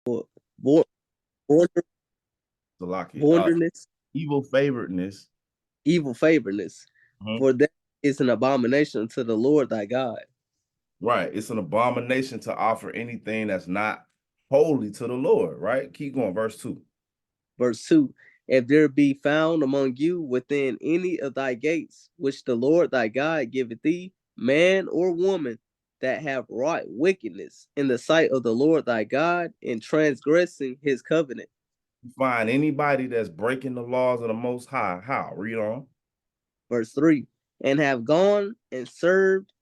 Bor- border, Salaki. borderless, Evil favoredness. evil favoredness. Mhm. For that is an abomination to the Lord thy God. Right. It's an abomination to offer anything that's not holy to the Lord, right? Keep going, verse 2. Verse 2. If there be found among you within any of thy gates, which the Lord thy God giveth thee, man or woman, that have wrought wickedness in the sight of the Lord thy God in transgressing his covenant. You find anybody that's breaking the laws of the Most High. How? Read on. Verse 3. And have gone and served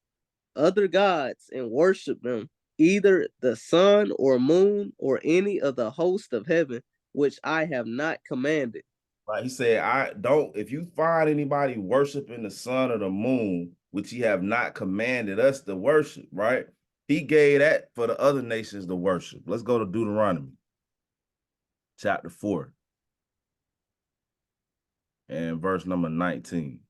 other gods and worship them, either the sun or moon or any of the host of heaven, which I have not commanded. Right. He said, I don't, if you find anybody worshiping the sun or the moon, which he have not commanded us to worship, right? He gave that for the other nations to worship. Let's go to Deuteronomy chapter 4 and verse number 19.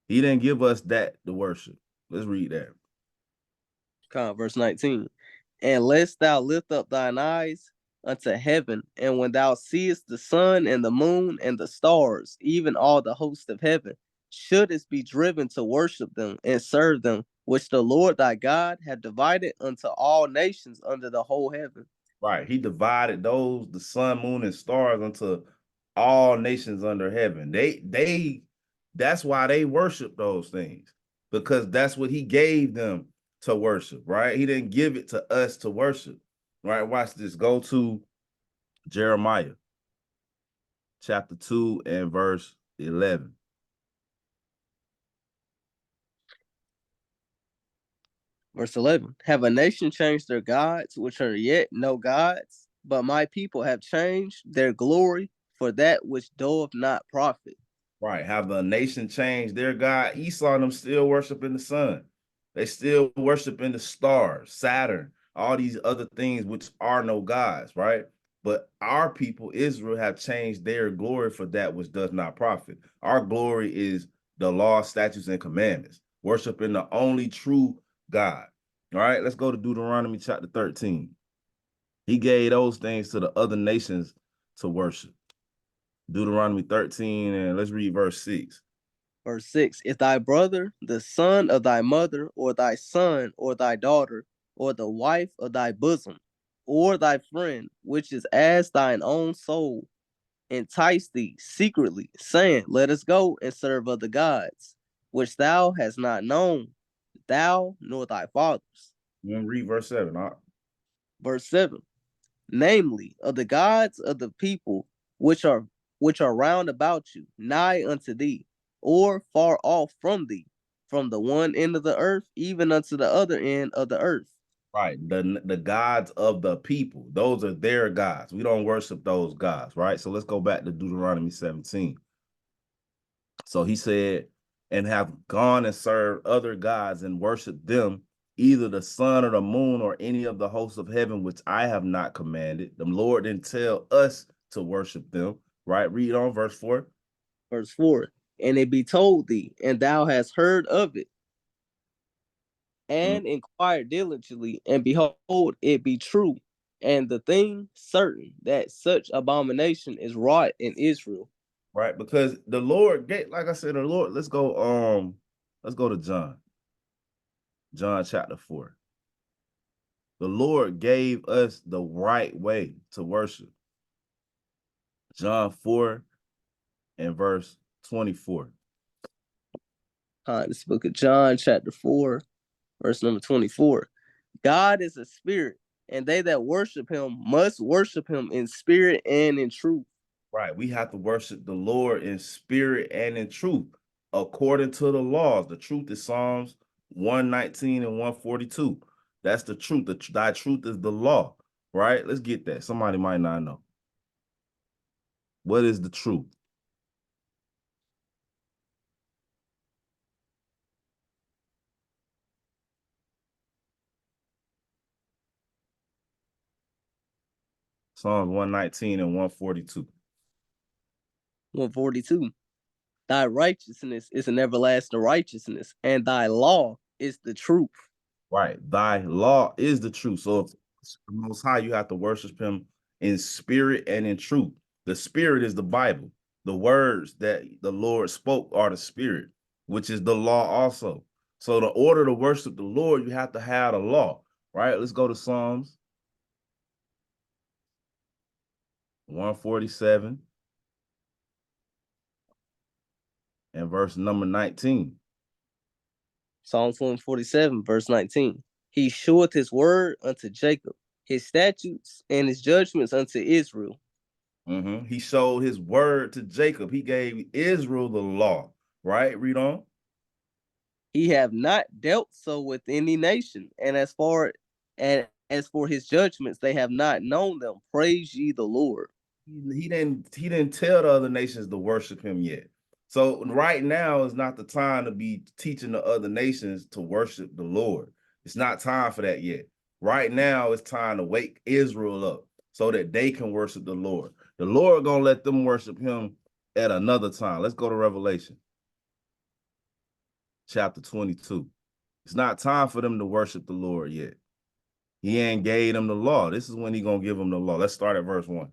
He didn't give us that to worship. Let's read that. Verse 19. And lest thou lift up thine eyes unto heaven, and when thou seest the sun and the moon and the stars, even all the host of heaven, shouldest be driven to worship them and serve them, which the Lord thy God hath divided unto all nations under the whole heaven. Right. He divided those, the sun, moon, and stars unto all nations under heaven. That's why they worship those things, because that's what he gave them to worship, right? He didn't give it to us to worship, right? Watch this. Go to Jeremiah chapter 2 and verse 11. Verse 11. Have a nation changed their gods, which are yet no gods? But my people have changed their glory for that which doeth not profit. Right. Have the nation changed their God? Esau and them still worshiping the sun. They still worshiping the stars, Saturn, all these other things which are no gods, right? But our people, Israel, have changed their glory for that which does not profit. Our glory is the law, statutes, and commandments, worshiping the only true God. All right, let's go to Deuteronomy chapter 13. He gave those things to the other nations to worship. Deuteronomy 13, and let's read verse 6. Verse 6. If thy brother, the son of thy mother, or thy son, or thy daughter, or the wife of thy bosom, or thy friend, which is as thine own soul, entice thee secretly, saying, let us go and serve other gods, which thou hast not known, thou nor thy fathers. You want to read verse 7? All right. Verse 7. Namely, of the gods of the people which are round about you, nigh unto thee, or far off from thee, from the one end of the earth even unto the other end of the earth. Right. The gods of the people. Those are their gods. We don't worship those gods, right? So let's go back to Deuteronomy 17. So he said, and have gone and served other gods and worshiped them, either the sun or the moon or any of the hosts of heaven, which I have not commanded. The Lord didn't tell us to worship them, right? Read on verse 4. Verse 4. And it be told thee, and thou hast heard of it, Mm. and inquired diligently, and behold, it be true, and the thing certain that such abomination is wrought in Israel. Right, because the Lord gave, like I said, the Lord, let's go to John chapter 4. The Lord gave us the right way to worship. John 4 and verse 24. This book of John, chapter 4, verse number 24. God is a spirit, and they that worship him must worship him in spirit and in truth. Right, we have to worship the Lord in spirit and in truth, according to the laws. The truth is Psalms 119 and 142. That's the truth. Thy truth is the law, right? Let's get that. Somebody might not know. What is the truth? Psalms 119 and 142. 142. Thy righteousness is an everlasting righteousness, and thy law is the truth. Right. Thy law is the truth. So The Most High, you have to worship him in spirit and in truth. The spirit is the Bible. The words that the Lord spoke are the spirit, which is the law also. So the order to worship the Lord, you have to have the law, right? Let's go to Psalms 147 and verse number 19. Psalms 147, verse 19. He sheweth his word unto Jacob, his statutes and his judgments unto Israel. He showed his word to Jacob. He gave Israel the law, right? Read on. He have not dealt so with any nation, and as for his judgments, they have not known them. Praise ye the Lord. He didn't tell the other nations to worship him yet. So right now is not the time to be teaching the other nations to worship the Lord. It's not time for that yet. Right now it's time to wake Israel up so that they can worship the Lord. The Lord gonna let them worship him at another time. Let's go to Revelation chapter 22. It's not time for them to worship the Lord yet. He ain't gave them the law. This is when he gonna give them the law. Let's start at verse 1.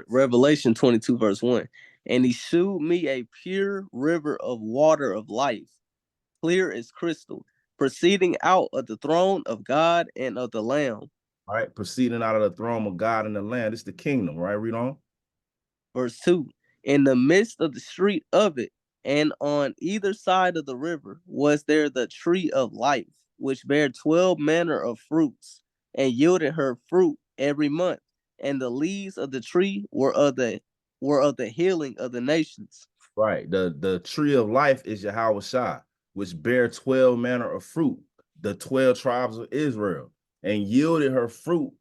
Revelation 22, verse 1. And he shewed me a pure river of water of life, clear as crystal, proceeding out of the throne of God and of the Lamb. All right, proceeding out of the throne of God in the land. It's the kingdom, right? Read on. Verse 2. In the midst of the street of it, and on either side of the river, was there the tree of life, which bare 12 manner of fruits, and yielded her fruit every month. And the leaves of the tree were of the healing of the nations. Right. The tree of life is Yahweh Shai, which bare 12 manner of fruit, the 12 tribes of Israel, and yielded her fruit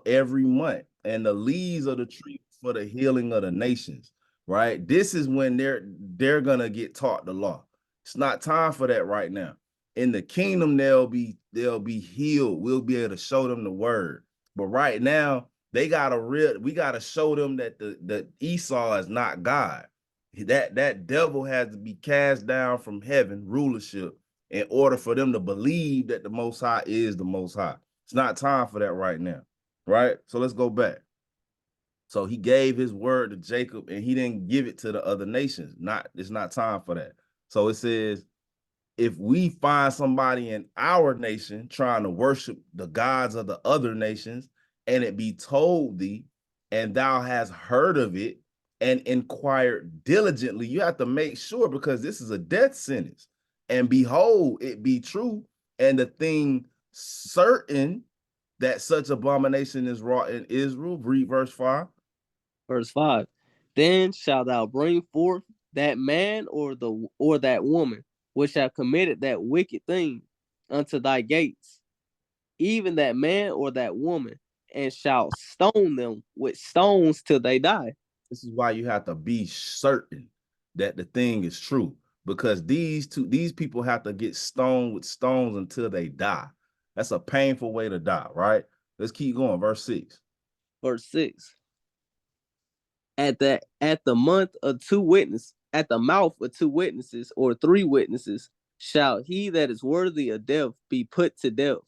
every month, and the leaves of the tree for the healing of the nations. Right. This is when they're gonna get taught the law. It's not time for that right now. In the kingdom, they'll be healed. We'll be able to show them the word. But right now, we gotta show them that the Esau is not God. That devil has to be cast down from heaven, rulership, in order for them to believe that the Most High is the Most High. It's not time for that right now. Right? So let's go back. So he gave his word to Jacob and he didn't give it to the other nations. It's not time for that. So it says, if we find somebody in our nation trying to worship the gods of the other nations, and it be told thee, and thou hast heard of it and inquired diligently, you have to make sure, because this is a death sentence. And behold, it be true, and the thing certain that such abomination is wrought in Israel. Read verse 5. Verse 5. Then shalt thou bring forth that man or that woman which have committed that wicked thing unto thy gates, even that man or that woman, and shalt stone them with stones till they die. This is why you have to be certain that the thing is true, because these people have to get stoned with stones until they die. That's a painful way to die, right? Let's keep going. Verse 6. Verse 6. At the mouth of two witnesses or three witnesses shall he that is worthy of death be put to death.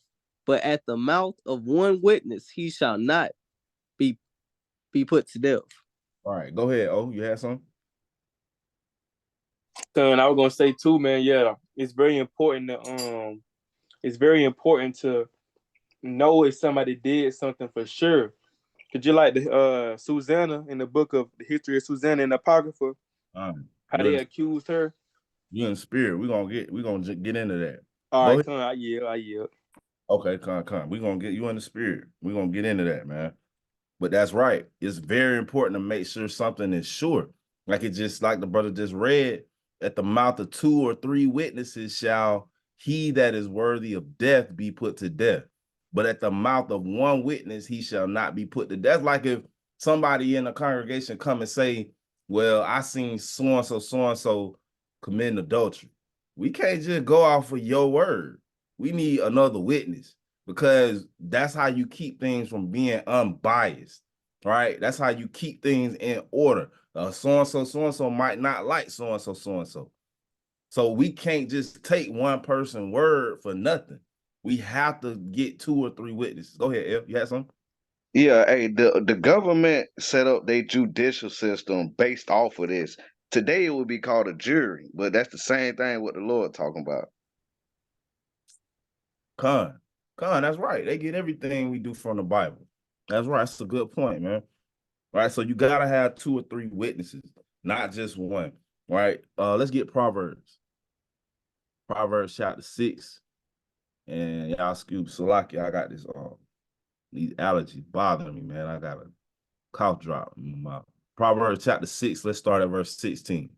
But at the mouth of one witness he shall not be put to death. All right, go ahead. Oh, you had some? And I was gonna say too, man. Yeah, it's very important to know if somebody did something for sure. Could you like the Susanna in the book of the history of Susanna in the Apocrypha? How You're they in, accused her? you're in spirit. We're gonna get into that. All Go right, ahead. come on, I yield. Okay, come. We're gonna get you in the spirit. We're gonna get into that, man. But that's right. It's very important to make sure something is sure. Like the brother just read, at the mouth of two or three witnesses shall he that is worthy of death be put to death. But at the mouth of one witness, he shall not be put to death. Like if somebody in a congregation come and say, well, I seen so and so committing adultery. We can't just go off of your word. We need another witness, because that's how you keep things from being unbiased, right? That's how you keep things in order. So and so might not like so and so. So we can't just take one person's word for nothing. We have to get 2 or 3 witnesses. Go ahead, F. You had something? Yeah, hey, the government set up their judicial system based off of this. Today it would be called a jury, but that's the same thing what the Lord talking about. Con, that's right. They get everything we do from the Bible. That's right. That's a good point, man. Right. So you gotta have 2 or 3 witnesses, not just one. Right. Let's get Proverbs. Proverbs chapter 6. And y'all excuse Salaki. I got this these allergies bothering me, man. I got a cough drop in my mouth. Proverbs chapter 6. Let's start at verse 16.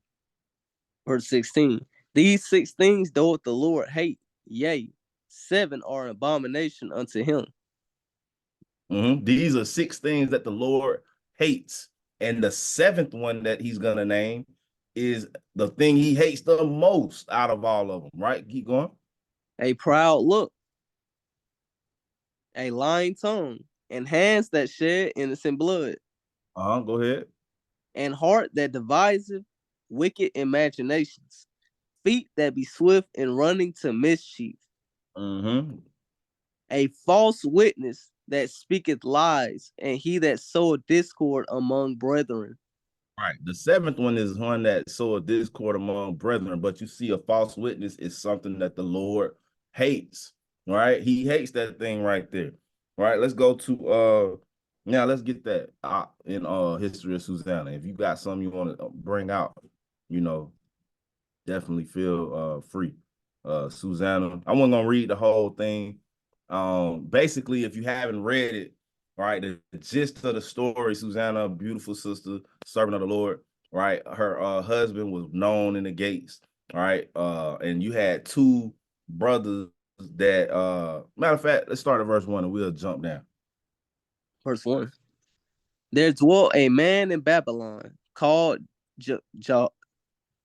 Verse 16. These 6 things doth the Lord hate, yea, 7 are an abomination unto him. These are 6 things that the Lord hates. And the 7th one that he's gonna name is the thing he hates the most out of all of them, right? Keep going. A proud look, a lying tongue, and hands that shed innocent blood, Go ahead. and heart that deviseth wicked imaginations, feet that be swift in running to mischief, a false witness that speaketh lies, and he that soweth discord among brethren. Right. The 7th one is one that soweth discord among brethren, but you see, a false witness is something that the Lord hates. Right? He hates that thing right there. Right. Let's go to now let's get that in history of Susanna. If you got something you want to bring out, you know, definitely feel free. Susanna, I wasn't gonna read the whole thing. Basically, if you haven't read it, right, the gist of the story, Susanna, beautiful sister, servant of the Lord, right? Her husband was known in the gates, right? And you had 2 brothers that matter of fact, let's start at verse 1 and we'll jump down. Verse 1. There dwelt a man in Babylon called Joachim.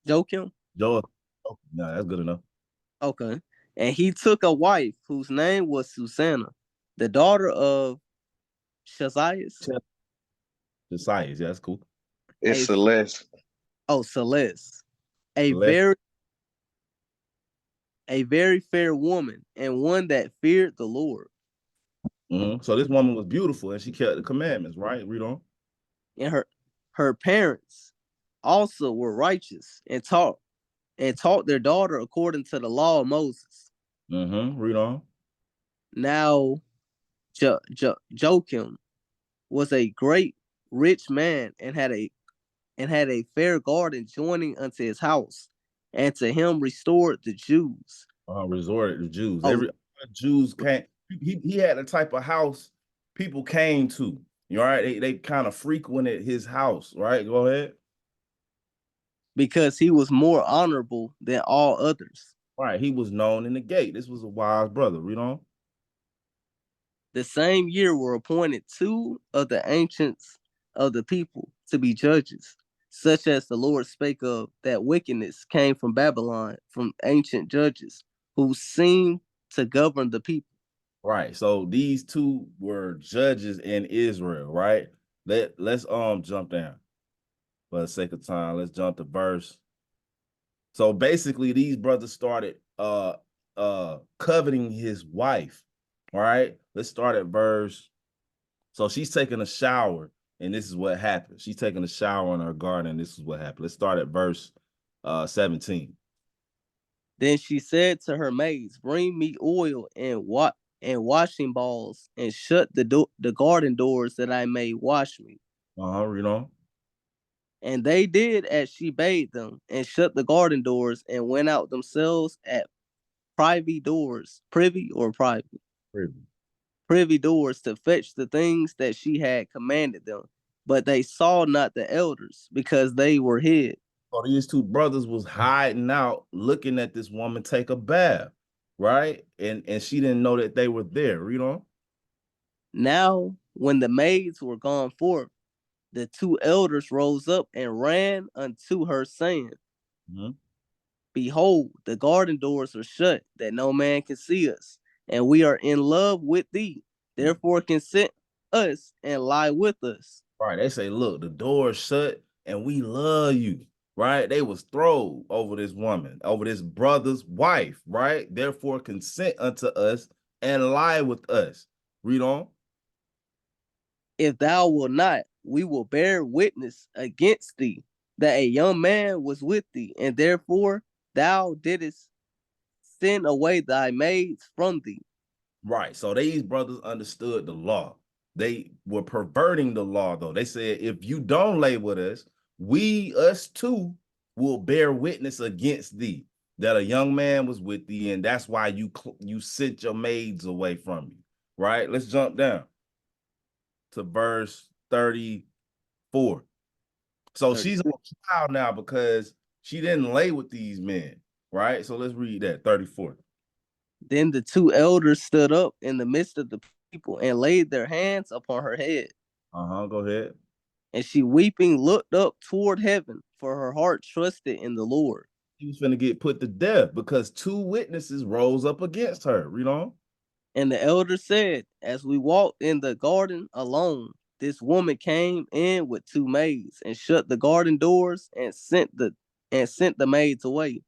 Joel. Oh, no, that's good enough. Okay. And he took a wife whose name was Susanna, the daughter of Shazias. Josiah, yeah, that's cool. It's Celeste. Celeste. A Celeste. very fair woman, and one that feared the Lord. So this woman was beautiful and she kept the commandments, right? Read on. And her parents also were righteous and taught their daughter according to the law of Moses. Read on. Now Joachim was a great rich man and had a fair garden joining unto his house, and to him restored the Jews. Resorted to Jews. Oh. Every Jews came. He had a type of house people came to. You right? They kind of frequented his house, right? Go ahead. Because he was more honorable than all others. Right. He was known in the gate. This was a wise brother. Read on. The same year were appointed 2 of the ancients of the people to be judges, such as the Lord spake of, that wickedness came from Babylon, from ancient judges, who seemed to govern the people. Right. So these 2 were judges in Israel, right? Let's jump down. For the sake of time, let's jump to verse. So basically, these brothers started coveting his wife. All right. Let's start at verse. So she's taking a shower, and this is what happened. She's taking a shower in her garden, and this is what happened. Let's start at verse 17. Then she said to her maids, bring me oil and washing balls, and shut the garden doors, that I may wash me. Read on. And they did as she bade them, and shut the garden doors, and went out themselves at privy doors, privy doors, to fetch the things that she had commanded them. But they saw not the elders, because they were hid. So these 2 brothers was hiding out, looking at this woman take a bath, right? And she didn't know that they were there. Read on. Now, when the maids were gone forth, the 2 elders rose up and ran unto her, saying, Behold, the garden doors are shut, that no man can see us, and we are in love with thee. Therefore consent us and lie with us. Right. They say, look, the door is shut and we love you. Right. They was throwed over this woman, over this brother's wife. Right. Therefore consent unto us and lie with us. Read on. If thou wilt not, we will bear witness against thee that a young man was with thee, and therefore thou didst send away thy maids from thee. Right. So these brothers understood the law. They were perverting the law, though. They said, if you don't lay with us, us too, will bear witness against thee that a young man was with thee, and that's why you sent your maids away from you. Right. Let's jump down to verse 34. So she's on trial now because she didn't lay with these men. Right. So let's read that 34. Then the two elders stood up in the midst of the people and laid their hands upon her head. Go ahead. And she weeping looked up toward heaven, for her heart trusted in the Lord. She was finna get put to death because two witnesses rose up against her. Read on. And the elder said, as we walked in the garden alone, this woman came in with two maids and shut the garden doors and sent the maids away.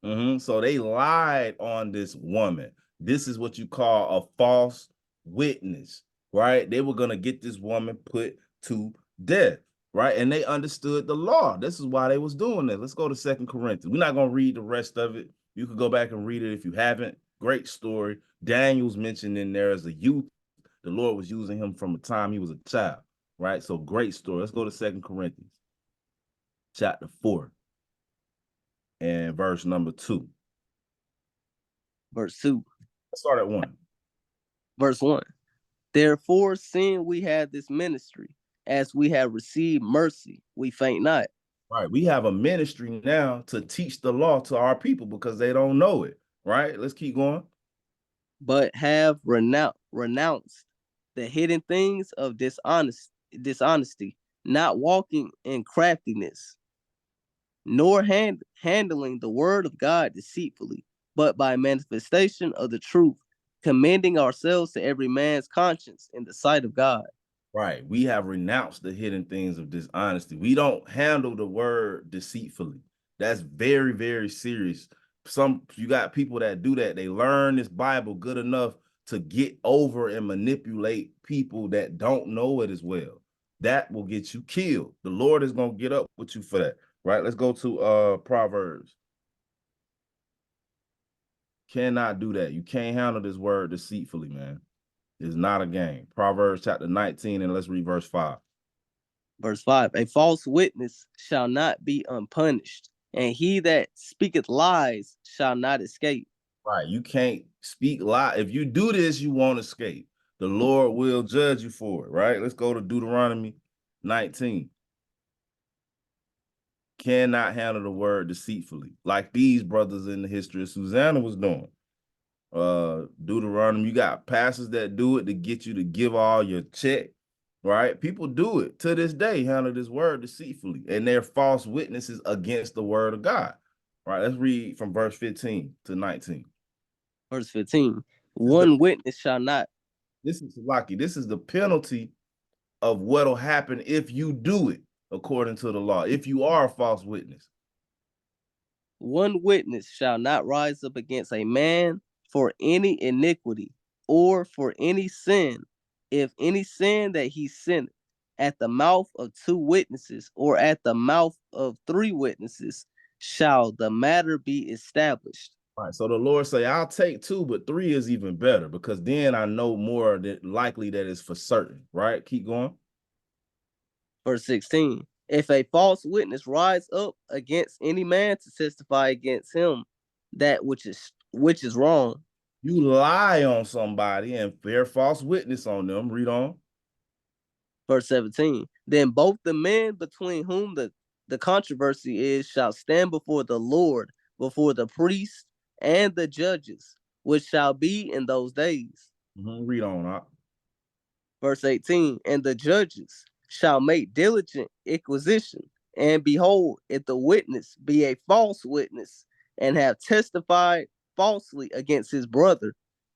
So they lied on this woman. This is what you call a false witness, right? They were gonna get this woman put to death, right? And they understood the law. This is why they was doing this. Let's go to 2 Corinthians. We're not gonna read the rest of it. You could go back and read it if you haven't. Great story. Daniel's mentioned in there as a youth. The Lord was using him from the time he was a child, right? So great story. Let's go to 2 Corinthians chapter 4 and verse number 2. Verse 2. Let's start at 1. Verse 1. Therefore, seeing we have this ministry, as we have received mercy, we faint not. Right. We have a ministry now to teach the law to our people because they don't know it. Right. Let's keep going. But have renounced the hidden things of dishonesty, not walking in craftiness, nor handling the word of God deceitfully, but by manifestation of the truth, commending ourselves to every man's conscience in the sight of God. Right. We have renounced the hidden things of dishonesty. We don't handle the word deceitfully. That's very, very serious. You got people that do that. They learn this Bible good enough to get over and manipulate people that don't know it as well. That will get you killed. The Lord is going to get up with you for that. Right. Let's go to Proverbs. Cannot do that. You can't handle this word deceitfully, man. It's not a game. Proverbs chapter 19, and let's read verse 5. Verse 5. A false witness shall not be unpunished, and he that speaketh lies shall not escape. Right. You can't speak lie. If you do this, you won't escape. The Lord will judge you for it. Right. Let's go to Deuteronomy 19. Cannot handle the word deceitfully, like these brothers in the history of Susanna was doing. Deuteronomy, you got pastors that do it to get you to give all your check, right? People do it to this day, handle this word deceitfully, and they're false witnesses against the word of God. Right, let's read from verse 15 to 19. Verse 15. One witness shall not. This is Lucky. This is the penalty of what'll happen if you do it according to the law, if you are a false witness. One witness shall not rise up against a man for any iniquity or for any sin, if any sin that he sinned at the mouth of two witnesses or at the mouth of three witnesses, shall the matter be established. Right. So the Lord say, I'll take two, but three is even better because then I know more that likely that is for certain. Right. Keep going. Verse 16. If a false witness rise up against any man to testify against him that which is wrong. You lie on somebody and bear false witness on them. Read on. Verse 17. Then both the men between whom the controversy is shall stand before the Lord, before the priests and the judges, which shall be in those days. Read on. Verse 18. And the judges shall make diligent inquisition, and behold, if the witness be a false witness and have testified falsely against his brother.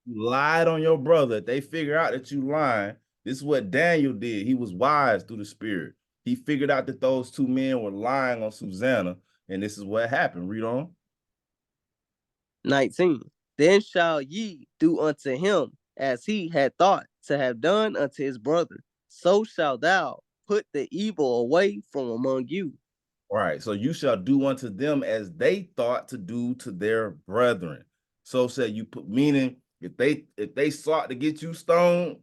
You lied on your brother. They figure out that you lying. This is what Daniel did. He was wise through the Spirit. He figured out that those two men were lying on Susanna, and this is what happened. Read on. 19. Then shall ye do unto him as he had thought to have done unto his brother. So shalt thou put the evil away from among you. Right. So you shall do unto them as they thought to do to their brethren. So say you put, meaning if they sought to get you stoned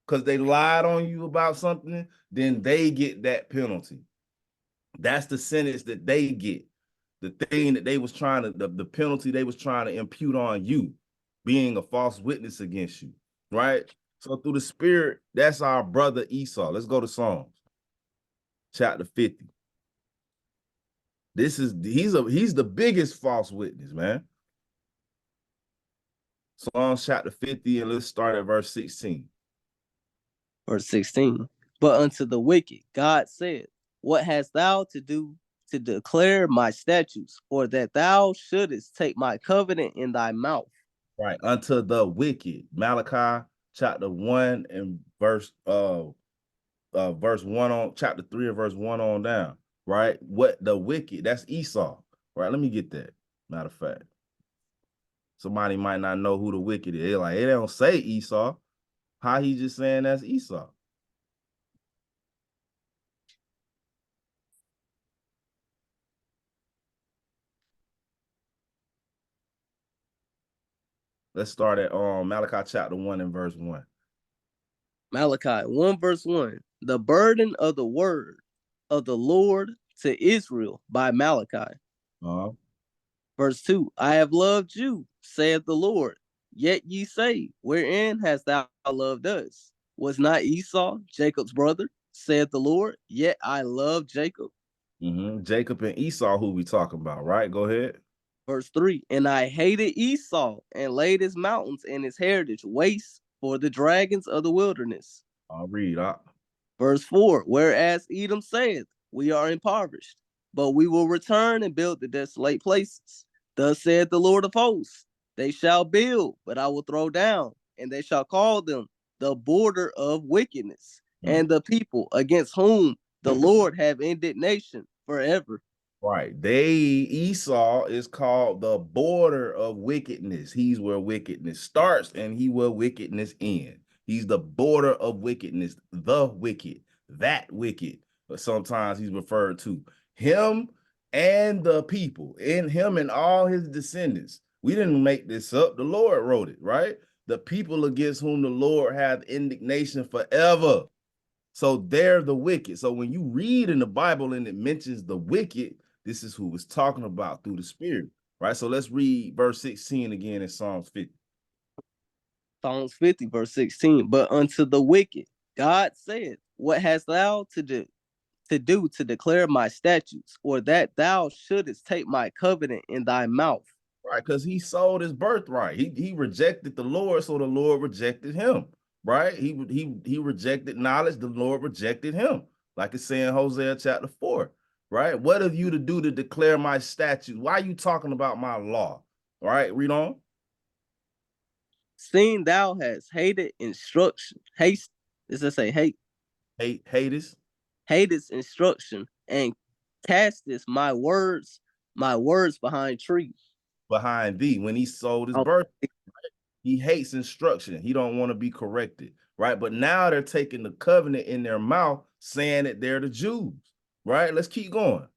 because they lied on you about something, then they get that penalty. That's the sentence that they get. The thing that they was trying to, the penalty they was trying to impute on you, being a false witness against you, right? So through the spirit, that's our brother Esau. Let's go to Psalms chapter 50. He's the biggest false witness, man. Psalms chapter 50, and let's start at verse 16. Verse 16. But unto the wicked, God said, what hast thou to do to declare my statutes, or that thou shouldest take my covenant in thy mouth? Right, unto the wicked. Malachi chapter 1 and verse 1 on chapter 3 and verse 1 on down. Right? What the wicked, that's Esau. Right, let me get that. Matter of fact. Somebody might not know who the wicked is. They're like, it don't say Esau. How he just saying that's Esau? Let's start at Malachi chapter 1 and verse 1. Malachi 1 verse 1. The burden of the word of the Lord to Israel by Malachi. Verse 2. I have loved you, saith the Lord. Yet ye say, wherein hast thou loved us? Was not Esau Jacob's brother, saith the Lord? Yet I love Jacob. Jacob and Esau, who we talking about, right? Go ahead. Verse 3. And I hated Esau and laid his mountains and his heritage waste for the dragons of the wilderness. I'll read up. Verse 4. Whereas Edom saith, we are impoverished, but we will return and build the desolate places. Thus saith the Lord of hosts, they shall build, but I will throw down, and they shall call them the border of wickedness, and the people against whom the Lord have indignation forever. Right. Esau is called the border of wickedness. He's where wickedness starts and he where wickedness ends. He's the border of wickedness, the wicked, that wicked. But sometimes he's referred to him and the people, in him and all his descendants. We didn't make this up. The Lord wrote it, right? The people against whom the Lord hath indignation forever. So they're the wicked. So when you read in the Bible and it mentions the wicked, this is who it's talking about through the spirit, right? So let's read verse 16 again in Psalms 50. Psalms 50, verse 16. But unto the wicked, God said, what hast thou to do to declare my statutes, or that thou shouldest take my covenant in thy mouth? Right, because he sold his birthright. He rejected the Lord, so the Lord rejected him. Right? He rejected knowledge, the Lord rejected him. Like it's saying Hosea chapter 4. Right? What have you to do to declare my statutes? Why are you talking about my law? All right, read on. Seeing thou hast hated instruction, does it say hate? Hatest Instruction, and castest my words behind trees. Behind thee, when he sold his birth, he hates instruction. He don't want to be corrected, right? But now they're taking the covenant in their mouth, saying that they're the Jews, right? Let's keep going.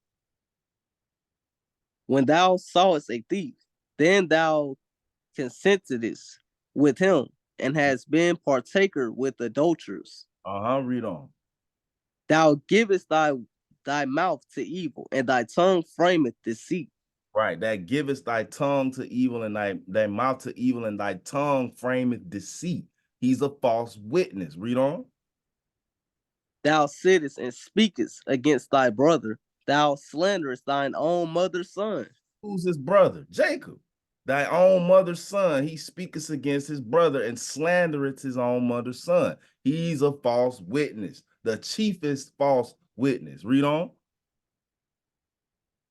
When thou sawest a thief, then thou consentedest with him, and hast been partaker with adulterers. Read on. Thou givest thy mouth to evil, and thy tongue frameth deceit. Right, that givest thy tongue to evil, and thy mouth to evil, and thy tongue frameth deceit. He's a false witness. Read on. Thou sittest and speakest against thy brother. Thou slanderest thine own mother's son. Who's his brother? Jacob. Thy own mother's son. He speaketh against his brother and slandereth his own mother's son. He's a false witness, the chiefest false witness. Read on.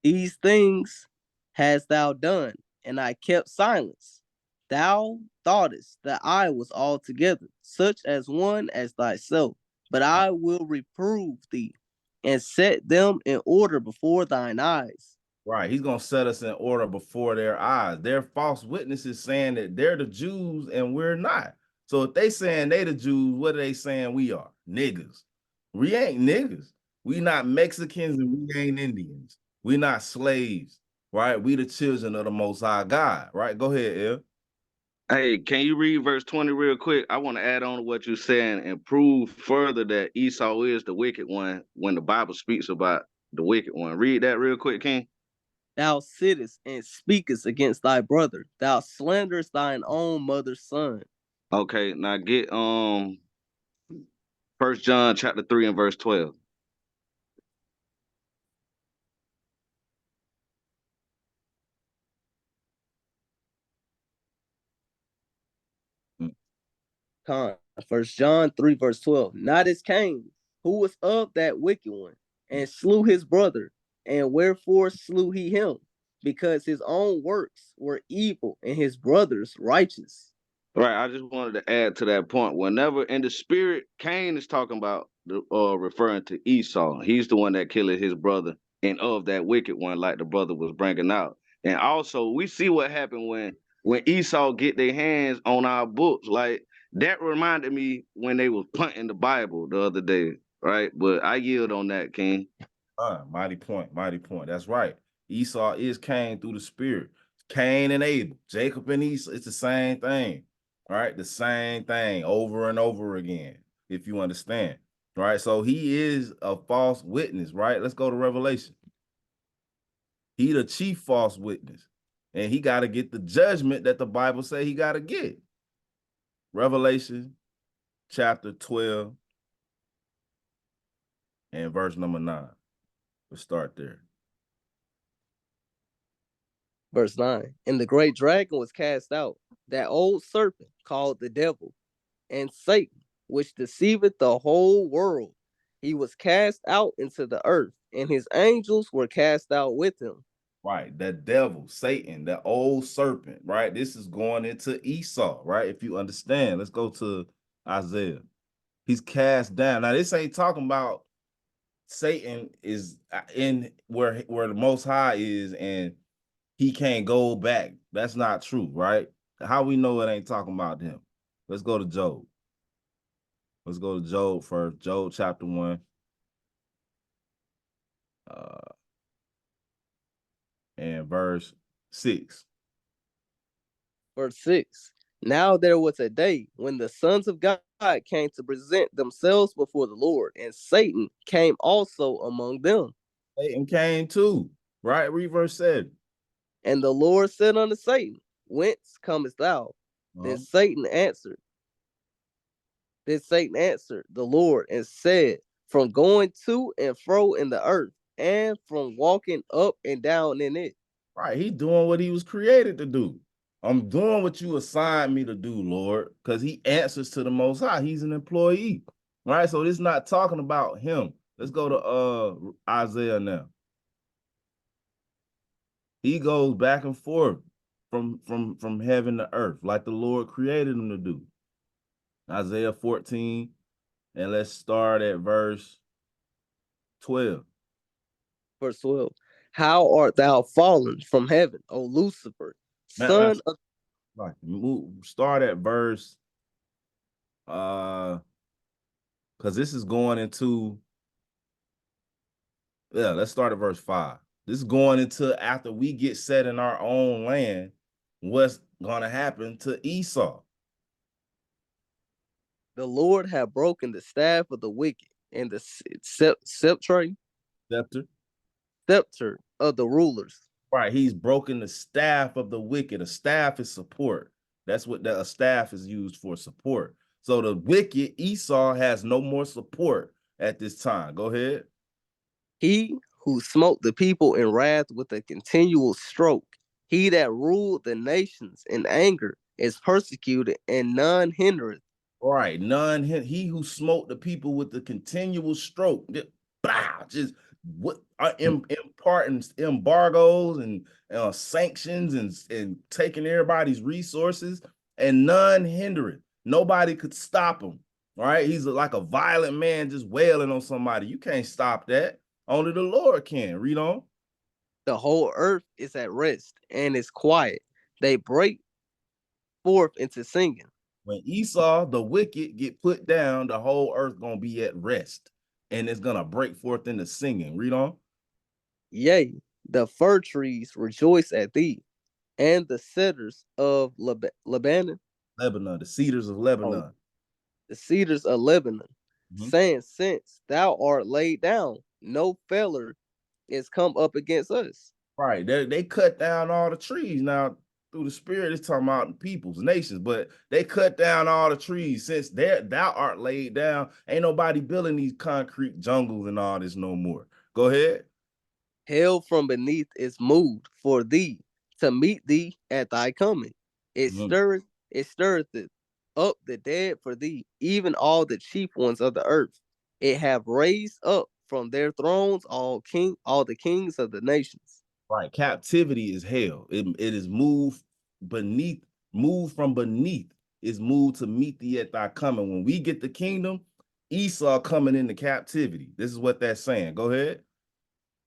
These things hast thou done, and I kept silence. Thou thoughtest that I was altogether such as one as thyself, but I will reprove thee and set them in order before thine eyes. Right. He's going to set us in order before their eyes. They're false witnesses saying that they're the Jews and we're not. So if they saying they the Jews, what are they saying we are? Niggas. We ain't niggas. We not Mexicans and we ain't Indians. We not slaves, right? We the children of the Most High God, right? Go ahead, El. Hey, can you read verse 20 real quick? I want to add on to what you're saying and prove further that Esau is the wicked one when the Bible speaks about the wicked one. Read that real quick, King. Thou sittest and speakest against thy brother. Thou slanderest thine own mother's son. Okay, now get 1 John chapter 3 and verse 12. Con. 1 John 3 verse 12. Not as Cain, who was of that wicked one, and slew his brother. And wherefore slew he him? Because his own works were evil and his brother's righteous. Right, I just wanted to add to that point. Whenever in the spirit, Cain is talking about referring to Esau. He's the one that killed his brother, and of that wicked one, like the brother was bringing out. And also, we see what happened when Esau get their hands on our books. Like that reminded me when they was punting the Bible the other day, right? But I yield on that, King. Mighty point, mighty point. That's right. Esau is Cain through the spirit. Cain and Abel, Jacob and Esau, it's the same thing. Right? The same thing over and over again, if you understand. Right? So he is a false witness, right? Let's go to Revelation. He the chief false witness. And he got to get the judgment that the Bible say he got to get. Revelation chapter 12 and verse number 9. Let's start there. Verse 9. And the great dragon was cast out, that old serpent called the devil, and Satan, which deceiveth the whole world. He was cast out into the earth, and his angels were cast out with him. Right, the devil, Satan, the old serpent, right? This is going into Esau, right? If you understand, let's go to Isaiah. He's cast down. Now, this ain't talking about Satan is in where the Most High is and he can't go back. That's not true, right? How we know it ain't talking about him? Let's go to Job. Let's go to Job first. Job chapter 1. And verse 6. Verse 6. Now there was a day when the sons of God came to present themselves before the Lord, and Satan came also among them. Satan came too, right? Read verse 7. And the Lord said unto Satan, Whence comest thou? Then Satan answered the Lord and said, From going to and fro in the earth, and from walking up and down in it. Right, he doing what he was created to do. I'm doing what you assigned me to do, Lord, because he answers to the Most High. He's an employee, right? So this is not talking about him. Let's go to Isaiah now. He goes back and forth from heaven to earth, like the Lord created him to do. Isaiah 14, and let's start at verse 12. Verse 12. How art thou fallen from heaven, O Lucifer, son of... Right. Start at verse because this is going into let's start at verse 5. This is going into after we get set in our own land, what's gonna happen to Esau. The Lord have broken the staff of the wicked and the scepter of the rulers. Right, he's broken the staff of the wicked. A staff is support. That's what a staff is used for, support. So the wicked Esau has no more support at this time. Go ahead. He who smote the people in wrath with a continual stroke, he that ruled the nations in anger, is persecuted, and none hindereth. Right, none. He who smote the people with the continual stroke, just what are imparting embargoes and sanctions and taking everybody's resources, and none hindereth. Nobody could stop him. Right, he's like a violent man just wailing on somebody. You can't stop that. Only the Lord can. Read on. The whole earth is at rest and is quiet. They break forth into singing. When Esau, the wicked, get put down, the whole earth gonna be at rest, and it's gonna break forth into singing. Read on. Yea, the fir trees rejoice at thee, and the cedars of Lebanon, Lebanon, the cedars of oh, Lebanon. the cedars of Lebanon, Mhm. saying, since thou art laid down, no feller is come up against us. Right. They cut down all the trees. Now, through the spirit, it's talking about peoples, nations, but they cut down all the trees since thou art laid down. Ain't nobody building these concrete jungles and all this no more. Go ahead. Hell from beneath is moved for thee to meet thee at thy coming. Mhm. It stirreth up the dead for thee, even all the chief ones of the earth. It have raised up from their thrones all the kings of the nations. Right. Captivity is hell. It is moved beneath, moved from beneath, is moved to meet thee at thy coming. When we get the kingdom, Esau coming into captivity. This is what that's saying. Go ahead.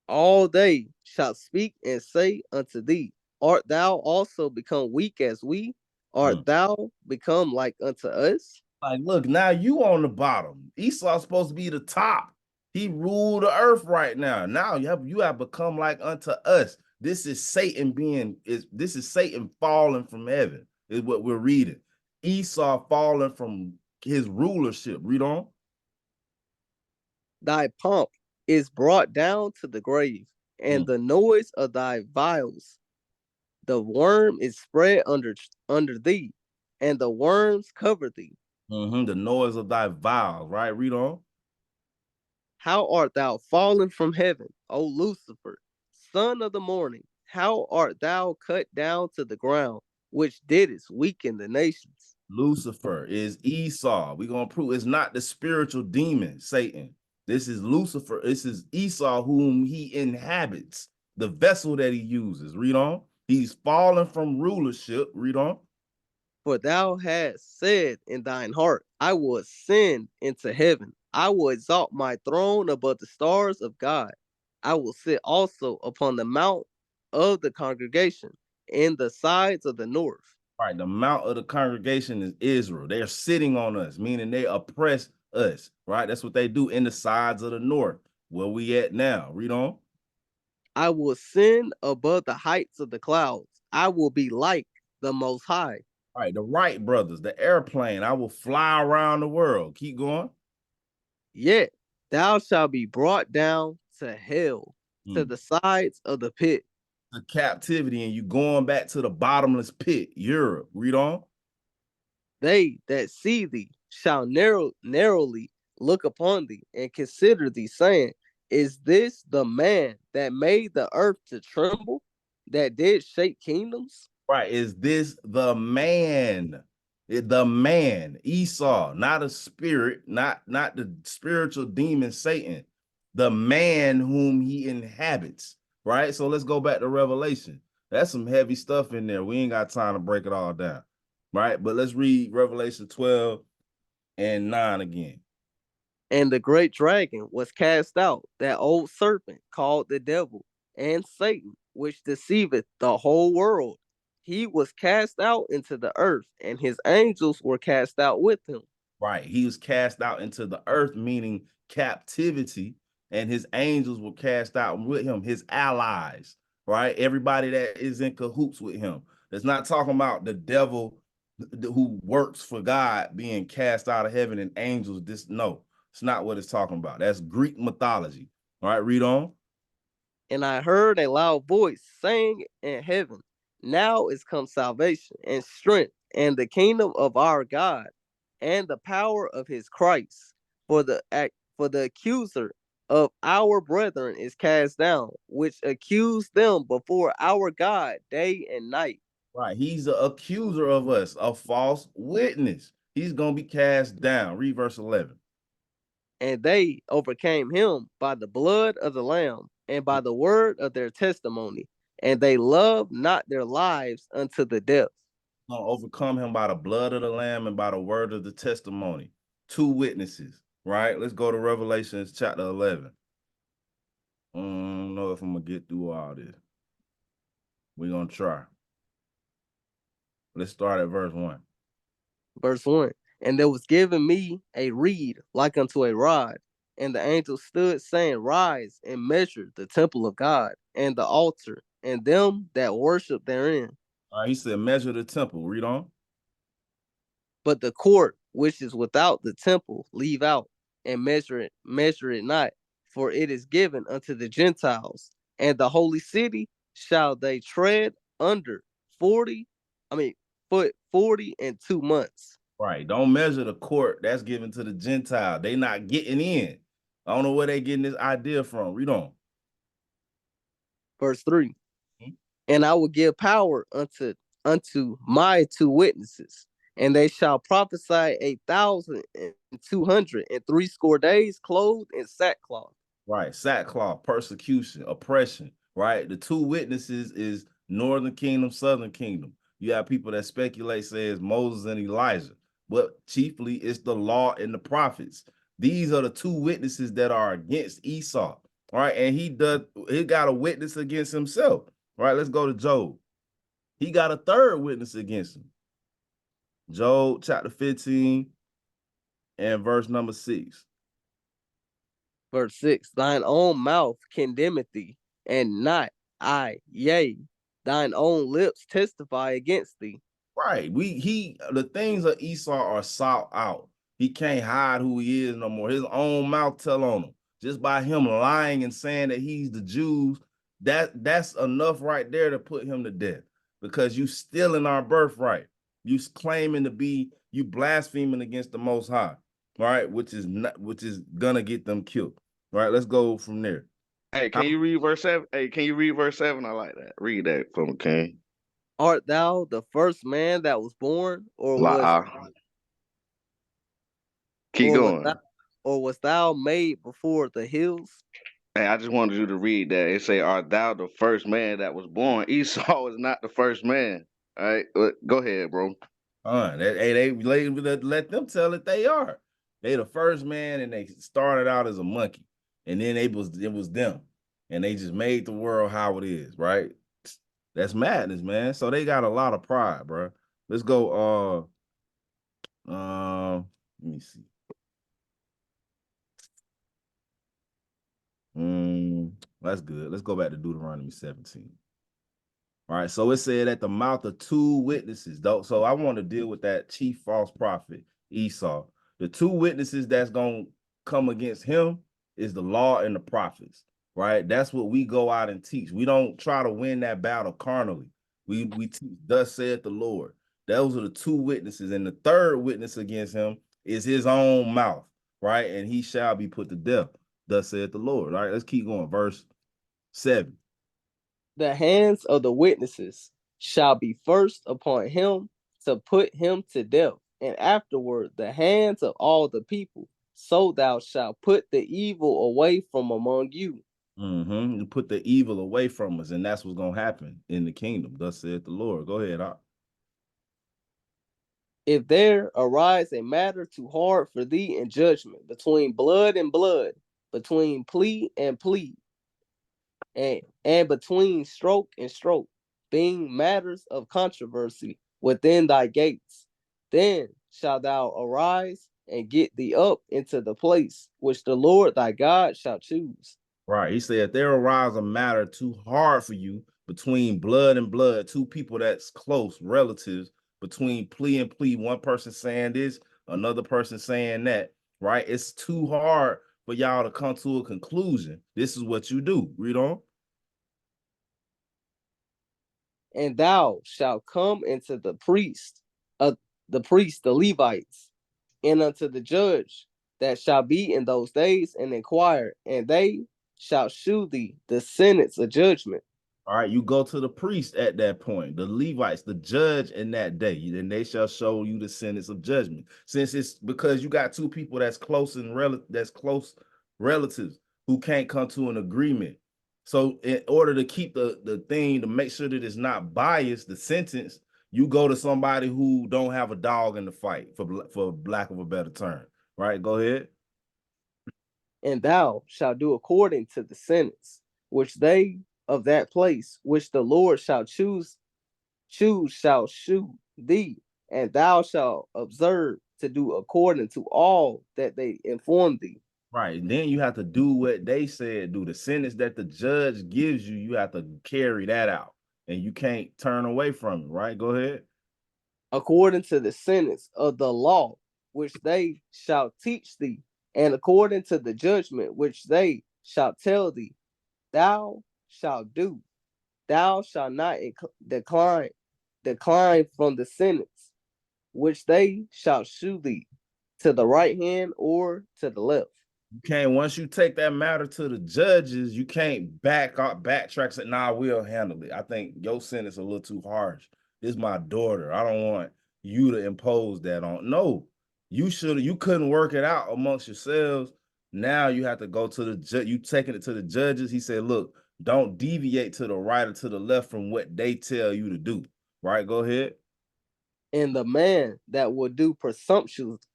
All they shall speak and say unto thee, art thou also become weak as we? Mm. Art thou become like unto us? Like, look, now you on the bottom. Esau's supposed to be the top. He ruled the earth right now. Now you have become like unto us. This is Satan this is Satan falling from heaven, is what we're reading. Esau falling from his rulership. Read on. Thy pomp is brought down to the grave, and Mm. the noise of thy vials. The worm is spread under thee, and the worms cover thee. The noise of thy vows, right? Read on. How art thou fallen from heaven, O Lucifer, son of the morning? How art thou cut down to the ground, which didst weaken the nations? Lucifer is Esau. We're going to prove it's not the spiritual demon, Satan. This is Lucifer. This is Esau, whom he inhabits, the vessel that he uses. Read on. He's fallen from rulership. Read on. For thou hast said in thine heart, I will ascend into heaven. I will exalt my throne above the stars of God. I will sit also upon the mount of the congregation in the sides of the north. All right. The mount of the congregation is Israel. They're sitting on us, meaning they oppress us. Right. That's what they do in the sides of the north. Where we at now? Read on. I will ascend above the heights of the clouds. I will be like the Most High. All right. The Wright brothers, the airplane. I will fly around the world. Keep going. Yet thou shalt be brought down to hell, to Mm. the sides of the pit. The captivity and you going back to the bottomless pit, Europe. Read on. They that see thee shall narrowly look upon thee and consider thee, saying, is this the man that made the earth to tremble, that did shake kingdoms? Right. Is this the man? The man, Esau, not a spirit, not the spiritual demon Satan, the man whom he inhabits. Right. So let's go back to Revelation. That's some heavy stuff in there. We ain't got time to break it all down. Right. But let's read Revelation 12 and 9 again. And the great dragon was cast out, that old serpent called the devil and Satan, which deceiveth the whole world. He was cast out into the earth, and his angels were cast out with him. Right. He was cast out into the earth, meaning captivity, and his angels were cast out with him, his allies, right? Everybody that is in cahoots with him. It's not talking about the devil who works for God being cast out of heaven and angels. No, it's not what it's talking about. That's Greek mythology. All right, read on. And I heard a loud voice saying in heaven, now is come salvation and strength and the kingdom of our God and the power of his Christ. For the accuser of our brethren is cast down, which accused them before our God day and night. Right. He's the accuser of us, a false witness. He's going to be cast down. Read verse 11. And they overcame him by the blood of the Lamb and by the word of their testimony, and they loved not their lives unto the death. Gonna overcome him by the blood of the Lamb and by the word of the testimony. Two witnesses, right? Let's go to Revelations chapter 11. I don't know if I'm gonna get through all this. We're going to try. Let's start at verse 1. Verse 1. And there was given me a reed like unto a rod. And the angel stood, saying, Rise and measure the temple of God, and the altar, and them that worship therein. All right, he said, measure the temple. Read on. But the court which is without the temple leave out, and measure it not, for it is given unto the Gentiles. And the holy city shall they tread under 40, foot 40 and 2 months. Right. Don't measure the court. That's given to the Gentile. They not getting in. I don't know where they getting this idea from. Read on. Verse 3. And I will give power unto my 2 witnesses, and they shall prophesy 1,260 days, clothed in sackcloth. Right. Sackcloth, persecution, oppression. Right. The 2 witnesses is Northern Kingdom, Southern Kingdom. You have people that speculate, say it's Moses and Elijah, but chiefly it's the law and the prophets. These are the 2 witnesses that are against Esau. All right. And he got a witness against himself. All right. Let's go to Job. He got a 3rd witness against him. Job chapter 15 and verse number 6. Verse 6. Thine own mouth condemneth thee, and not I. Yea, thine own lips testify against thee. Right. The things of Esau are sought out. He can't hide who he is no more. His own mouth tell on him. Just by him lying and saying that he's the Jews, that's enough right there to put him to death. Because you stealing our birthright. You claiming to be, you blaspheming against the Most High. Right, which is gonna get them killed. All right, let's go from there. Hey, can you read verse 7? Hey, can you read verse 7? I like that. Read that for me, King. Art thou the first man that was born, or Keep going. Was thou made before the hills? Hey, I just wanted you to read that. It say, "Art thou the first man that was born?" Esau is not the first man. All right, go ahead, bro. They let them tell it they are. They the first man, and they started out as a monkey, and then it was them, and they just made the world how it is, right? That's madness, man. So they got a lot of pride, bro. Let's go. Let me see. That's good. Let's go back to Deuteronomy 17. All right, so it said at the mouth of 2 witnesses, though. So I want to deal with that chief false prophet, Esau. The 2 witnesses that's going to come against him is the law and the prophets, right? That's what we go out and teach. We don't try to win that battle carnally. We teach, thus saith the Lord. Those are the 2 witnesses. And the 3rd witness against him is his own mouth, right? And he shall be put to death, thus saith the Lord. All right, let's keep going. Verse 7. The hands of the witnesses shall be first upon him to put him to death, and afterward the hands of all the people. So thou shalt put the evil away from among you. You put the evil away from us, and that's what's going to happen in the kingdom. Thus saith the Lord. Go ahead, Op. If there arise a matter too hard for thee in judgment, between blood and blood, between plea and plea, and between stroke and stroke, being matters of controversy within thy gates, then shalt thou arise and get thee up into the place which the Lord thy God shall choose. Right. He said, if there arise a matter too hard for you between blood and blood, 2 people that's close, relatives, between plea and plea, one person saying this, another person saying that, right? It's too hard for y'all to come to a conclusion. This is what you do. Read on. And thou shalt come into the the Levites, and unto the judge that shall be in those days, and inquire, and they shall shew thee the sentence of judgment. All right, you go to the priest at that point, the Levites, the judge in that day, and they shall show you the sentence of judgment. Since it's because you got 2 people that's close relatives who can't come to an agreement. So in order to keep the thing, to make sure that it's not biased, the sentence, you go to somebody who don't have a dog in the fight, for lack of a better term. Right? Go ahead. And thou shalt do according to the sentence which they of that place which the Lord shall choose shall shew thee, and thou shalt observe to do according to all that they inform thee. Right. And then you have to do what they said, do the sentence that the judge gives you, you have to carry that out. And you can't turn away from it, right? Go ahead. According to the sentence of the law which they shall teach thee, and according to the judgment which they shall tell thee, thou shalt do. Thou shalt not decline from the sentence which they shall shew thee, to the right hand or to the left. You can't, once you take that matter to the judges, you can't backtrack, say, nah, we'll handle it. I think your sentence a little too harsh. This is my daughter. I don't want you to impose that on. No, you couldn't work it out amongst yourselves. Now you have to go to the judge. You taking it to the judges. He said, look, don't deviate to the right or to the left from what they tell you to do. Right? Go ahead. And the man that will do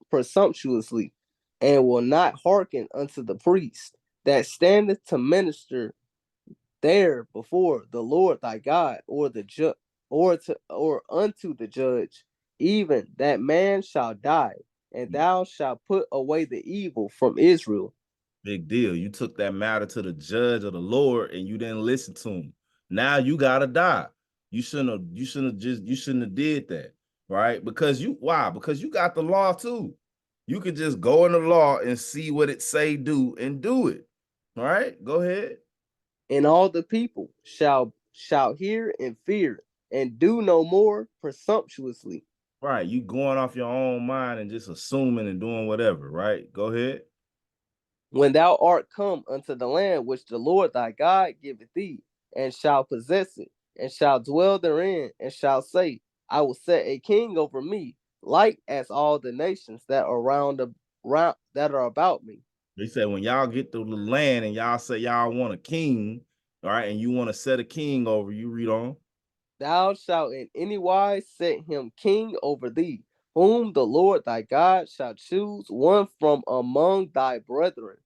presumptuously and will not hearken unto the priest that standeth to minister there before the Lord thy God, or the judge, or unto the judge, even that man shall die, and thou shalt put away the evil from Israel. Big deal. You took that matter to the judge of the Lord and you didn't listen to him. Now you gotta die. You shouldn't have did that, right? Because why? Because you got the law too. You could just go in the law and see what it say do and do it. All right, go ahead. And all the people shall hear and fear, and do no more presumptuously. Right, you going off your own mind and just assuming and doing whatever, right? Go ahead. When thou art come unto the land which the Lord thy God giveth thee, and shall possess it, and shall dwell therein, and shall say, I will set a king over me, like as all the nations that are round that are about me. They said when y'all get to the land and y'all say y'all want a king, all right, and you want to set a king over, you read on. Thou shalt in any wise set him king over thee, whom the Lord thy God shall choose, one from among thy brethren.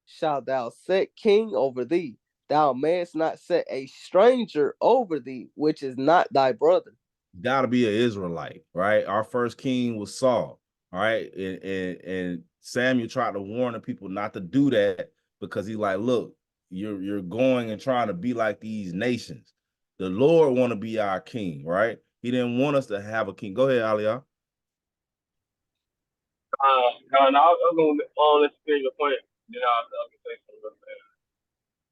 Shalt thou set king over thee? Thou mayest not set a stranger over thee, which is not thy brother. Got to be an Israelite, right? Our first king was Saul, all right? And Samuel tried to warn the people not to do that because he's like, look, you're going and trying to be like these nations. The Lord want to be our king, right? He didn't want us to have a king. Go ahead, Aliyah. No, I was going to let's finish your point. Then I'll say something.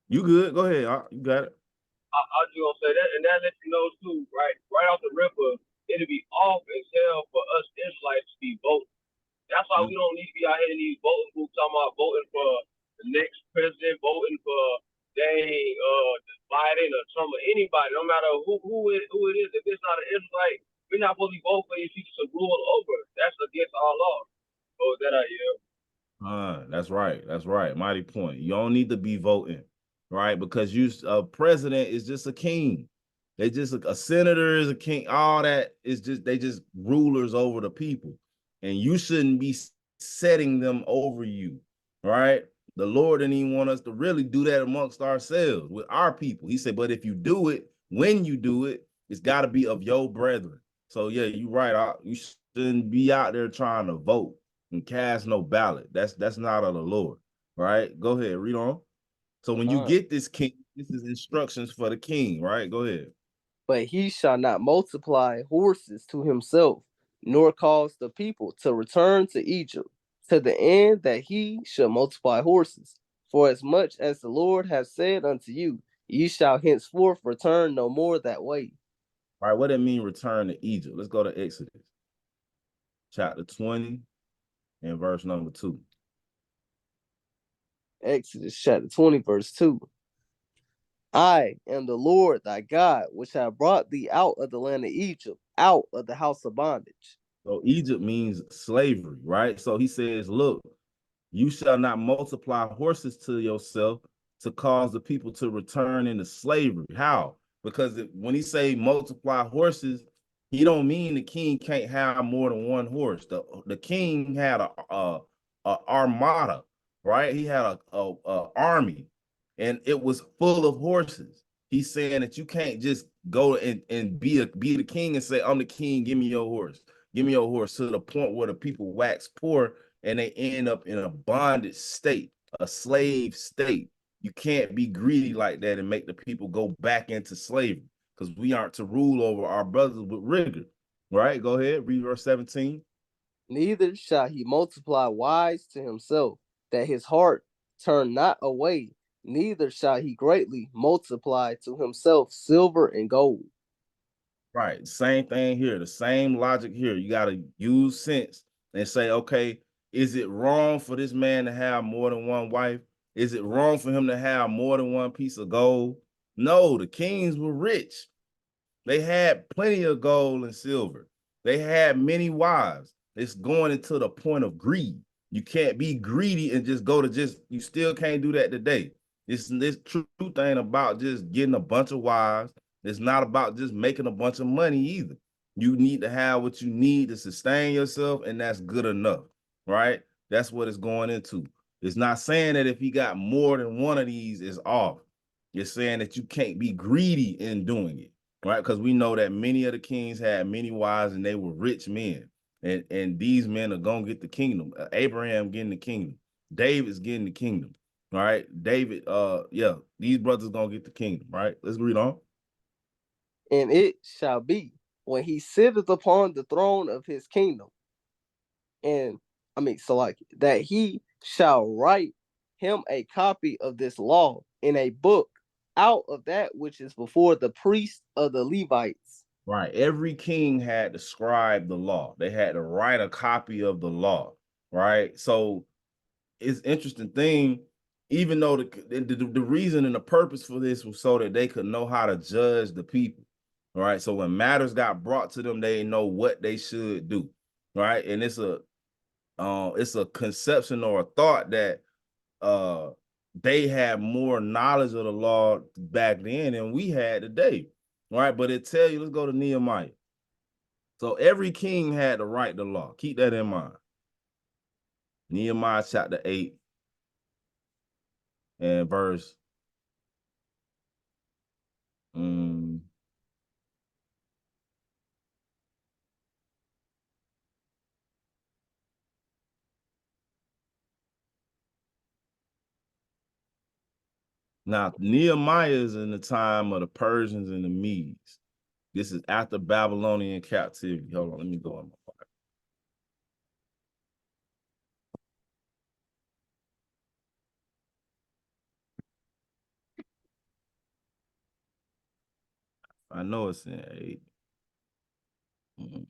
You good? Go ahead. You got it. I was just gonna say that, and that lets you know too, right? Right off the ripper, it'd be off as hell for us Israelites to be voting. That's why we don't need to be out here in these voting booths talking about voting for the next president, voting for Biden or Trump or anybody, no matter who it is. If it's not an Israelite, we're not supposed to be voting for these people to rule over. That's against our law. Oh, that I hear. That's right. That's right. Mighty point. You don't need to be voting, right? Because a president is just a king. They just a senator is a king. All that is just they just rulers over the people, and you shouldn't be setting them over you, right? The Lord didn't even want us to really do that amongst ourselves with our people. He said, but if you do it, when you do it, it's got to be of your brethren. So yeah, you're right. You shouldn't be out there trying to vote and cast no ballot. That's not of the Lord, right? Go ahead, read on. So when you get this king, this is instructions for the king, right? Go ahead. But he shall not multiply horses to himself, nor cause the people to return to Egypt, to the end that he should multiply horses. For as much as the Lord hath said unto you, ye shall henceforth return no more that way. All right, what does it mean return to Egypt? Let's go to Exodus chapter 20 and verse number 2. Exodus chapter 20, verse 2. I am the Lord thy God, which have brought thee out of the land of Egypt, out of the house of bondage. So Egypt means slavery, right? So he says, look, you shall not multiply horses to yourself to cause the people to return into slavery. How? Because when he say multiply horses, he don't mean the king can't have more than one horse. The king had a armada, right? He had a army, and it was full of horses. He's saying that you can't just go and be the king and say, I'm the king, give me your horse. Give me your horse, to the point where the people wax poor and they end up in a bondage state, a slave state. You can't be greedy like that and make the people go back into slavery, because we aren't to rule over our brothers with rigor. Right? Go ahead, read verse 17. Neither shall he multiply wise to himself, that his heart turn not away, neither shall he greatly multiply to himself silver and gold. Right. Same thing here. The same logic here. You got to use sense and say, okay, is it wrong for this man to have more than one wife? Is it wrong for him to have more than one piece of gold? No, the kings were rich. They had plenty of gold and silver. They had many wives. It's going into the point of greed. You can't be greedy and just go to you still can't do that today. It's this true thing about just getting a bunch of wives. It's not about just making a bunch of money either. You need to have what you need to sustain yourself, and that's good enough, right? That's what it's going into. It's not saying that if he got more than one of these is off. It's saying that you can't be greedy in doing it, right? Because we know that many of the kings had many wives and they were rich men. And these men are going to get the kingdom. Abraham getting the kingdom. David's getting the kingdom, right? David, yeah, these brothers going to get the kingdom, right? Let's read on. And it shall be, when he sitteth upon the throne of his kingdom, and so like that, he shall write him a copy of this law in a book out of that which is before the priests of the Levites. Right. Every king had to scribe the law. They had to write a copy of the law, right? So it's interesting thing, even though the reason and the purpose for this was so that they could know how to judge the people. All right. So when matters got brought to them, they know what they should do. Right. And it's a conception or a thought that they had more knowledge of the law back then than we had today. Right. But it tell you, let's go to Nehemiah. So every king had to write the law. Keep that in mind. Nehemiah chapter 8 and verse now, Nehemiah is in the time of the Persians and the Medes. This is after Babylonian captivity. Hold on, let me go on my Bible. I know it's in 8. Mm-hmm.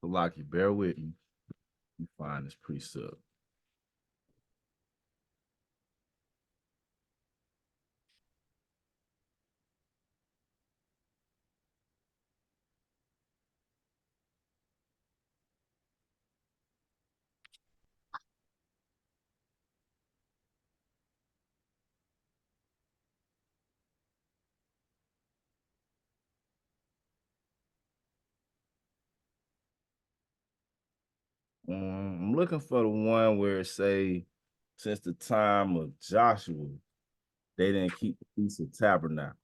So, Lockie, bear with me. You find this precept. I'm looking for the one where it say, since the time of Joshua, they didn't keep the Feast of Tabernacles.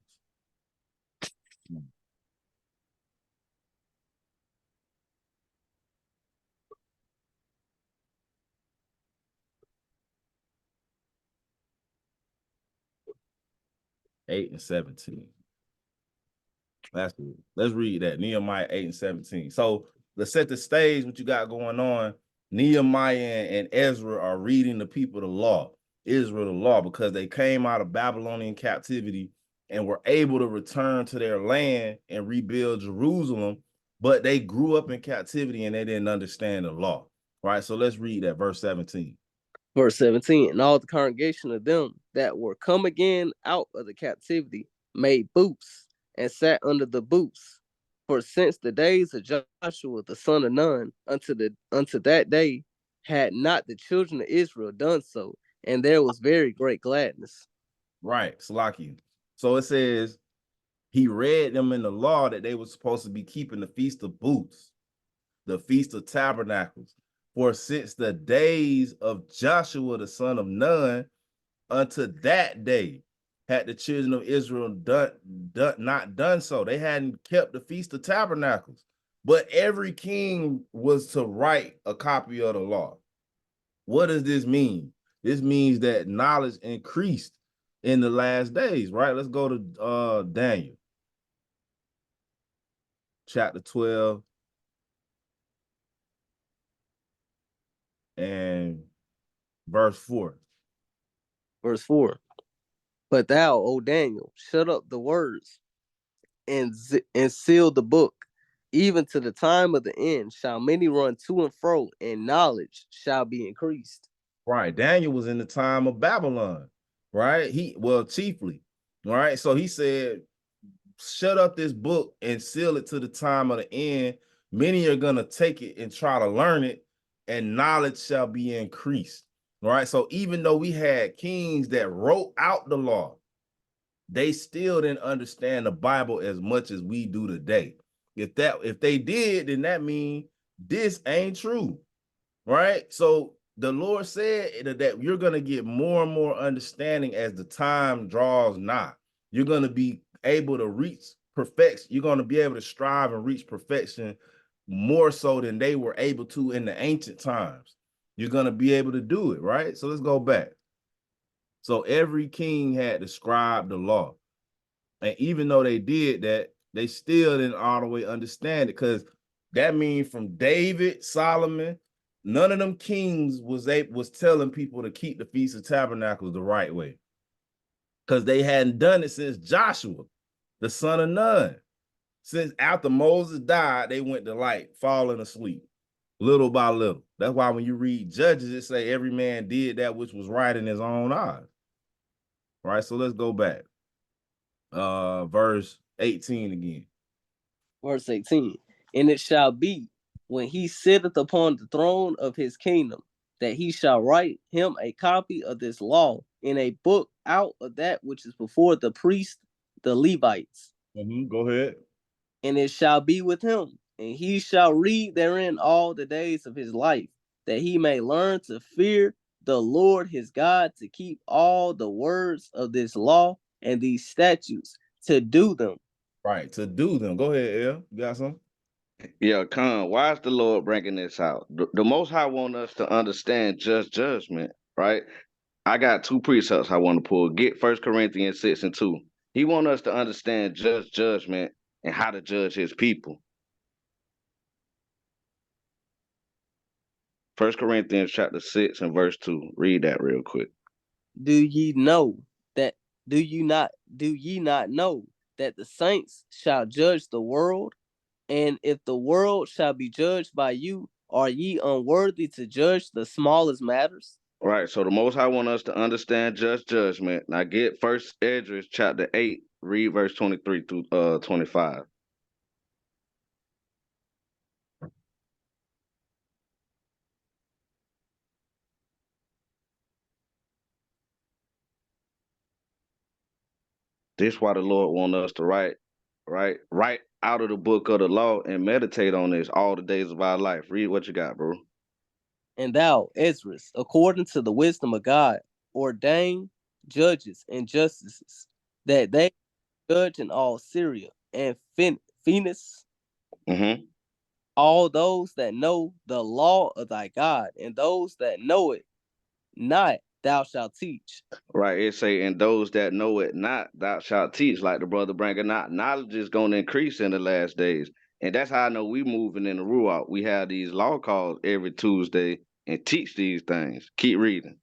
8 and 17. That's good. Let's read that. Nehemiah 8 and 17. So let's set the stage, what you got going on. Nehemiah and Ezra are reading the people the law, Israel the law, because they came out of Babylonian captivity and were able to return to their land and rebuild Jerusalem, but they grew up in captivity and they didn't understand the law. Right. So let's read that, verse 17. Verse 17, and all the congregation of them that were come again out of the captivity made booths and sat under the booths. For since the days of Joshua the son of Nun unto that day had not the children of Israel done so, and there was very great gladness. Right, Salaki. So it says he read them in the law that they were supposed to be keeping the Feast of Booths, the Feast of Tabernacles. For since the days of Joshua the son of Nun unto that day had the children of Israel not done so. They hadn't kept the Feast of Tabernacles. But every king was to write a copy of the law. What does this mean? This means that knowledge increased in the last days, right? Let's go to Daniel chapter 12 and verse 4. Verse 4. But thou, O Daniel, shut up the words and seal the book. Even to the time of the end shall many run to and fro, and knowledge shall be increased. Right. Daniel was in the time of Babylon, right? Chiefly, right? So he said, shut up this book and seal it to the time of the end. Many are going to take it and try to learn it, and knowledge shall be increased, right? So even though we had kings that wrote out the law, they still didn't understand the Bible as much as we do today. If they did, then that means this ain't true, right? So the Lord said that you're going to get more and more understanding as the time draws nigh. You're going to be able to reach perfection. You're going to be able to strive and reach perfection more so than they were able to in the ancient times. You're going to be able to do it, right? So let's go back. So every king had described the law. And even though they did that, they still didn't all the way understand it, because that means from David, Solomon, none of them kings was telling people to keep the Feast of Tabernacles the right way, because they hadn't done it since Joshua, the son of Nun. Since after Moses died, they went to like falling asleep little by little. That's why when you read Judges, it say every man did that which was right in his own eyes. Right, so let's go back. Verse 18 again. Verse 18. And it shall be, when he sitteth upon the throne of his kingdom, that he shall write him a copy of this law in a book out of that which is before the priests, the Levites. Go ahead. And it shall be with him, and he shall read therein all the days of his life, that he may learn to fear the Lord his God, to keep all the words of this law and these statutes, to do them. Right, to do them. Go ahead, El. You got some? Yeah, Khan, why is the Lord bringing this out? The Most High want us to understand just judgment, right? I got two precepts I want to pull. Get 1 Corinthians 6 and 2. He want us to understand just judgment and how to judge his people. 1 Corinthians chapter 6 and verse 2. Read that real quick. Do ye know that do ye not know that the saints shall judge the world? And if the world shall be judged by you, are ye unworthy to judge the smallest matters? Right. So the Most High want us to understand just judgment. Now get 1 Esdras chapter 8, read verse 23 through 25. This why the Lord want us to write out of the book of the law and meditate on this all the days of our life. Read what you got, bro. And thou, Esdras, according to the wisdom of God, ordain judges and justices, that they judge in all Syria and Phoenix, all those that know the law of thy God, and those that know it not, thou shalt teach. Right. It say, and those that know it not, thou shalt teach, like the brother bringing out. Knowledge is going to increase in the last days. And that's how I know we moving in the Ruach. We have these law calls every Tuesday and teach these things. Keep reading.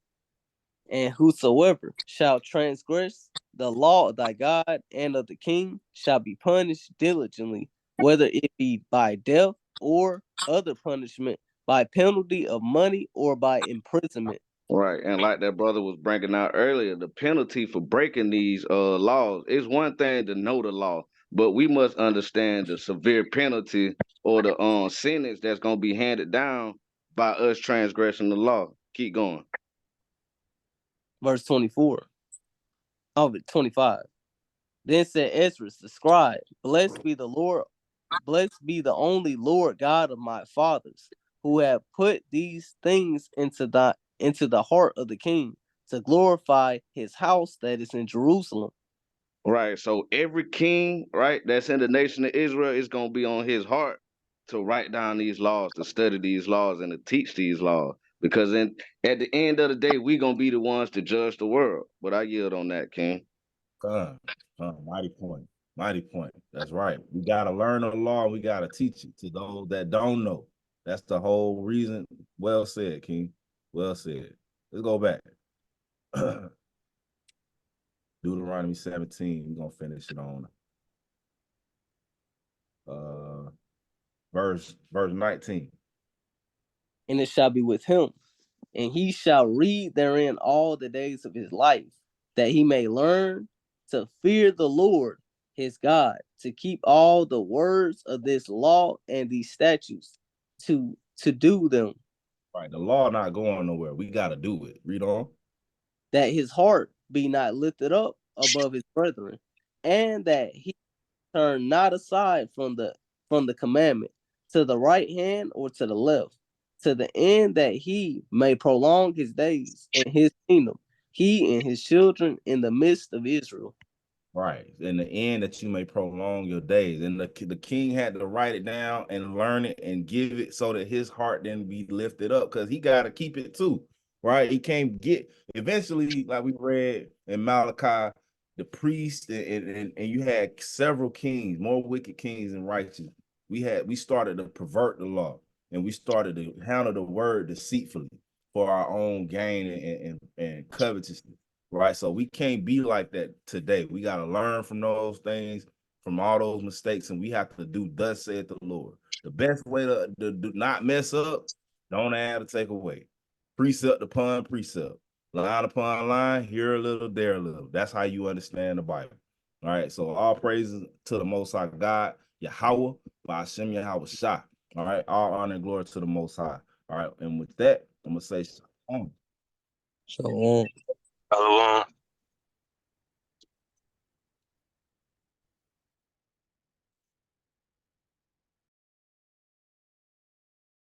And whosoever shall transgress the law of thy God and of the king shall be punished diligently, whether it be by death or other punishment, by penalty of money or by imprisonment. Right. And like that brother was bringing out earlier, the penalty for breaking these laws is one thing to know the law, but we must understand the severe penalty or the sentence that's going to be handed down by us transgressing the law. Keep going. Verse 24. Oh, 25. Then said Ezra the scribe, blessed be the Lord, blessed be the only Lord God of my fathers, who have put these things into the heart of the king, to glorify his house that is in Jerusalem. Right. So every king, right, that's in the nation of Israel is gonna be on his heart to write down these laws, to study these laws, and to teach these laws. Because at the end of the day, we gonna be the ones to judge the world. But I yield on that, King. Mighty point. Mighty point. That's right. We got to learn the law. We got to teach it to those that don't know. That's the whole reason. Well said, King. Well said. Let's go back. Deuteronomy 17. We're going to finish it on verse 19. And it shall be with him, and he shall read therein all the days of his life, that he may learn to fear the Lord his God, to keep all the words of this law and these statutes, to do them. Right. The law not going nowhere. We got to do it. Read on. That his heart be not lifted up above his brethren, and that he turn not aside from the commandment to the right hand or to the left, to the end that he may prolong his days in his kingdom, he and his children in the midst of Israel. Right. In the end, that you may prolong your days. And the king had to write it down and learn it and give it so that his heart then be lifted up, because he got to keep it too. Right. He can't get eventually, like we read in Malachi, the priest and you had several kings, more wicked kings than righteous. We started to pervert the law, and we started to handle the word deceitfully for our own gain and covetousness. Right. So we can't be like that today. We got to learn from those things, from all those mistakes, and we have to do thus saith the Lord. The best way to do not mess up, don't add or take away. Precept upon precept, line upon line, here a little, there a little. That's how you understand the Bible. All right. So all praises to the Most High God, Yahweh, by Hashem Yahweh Shah. All right. All honor and glory to the Most High. All right. And with that, I'm going to say, Shalom. Shalom.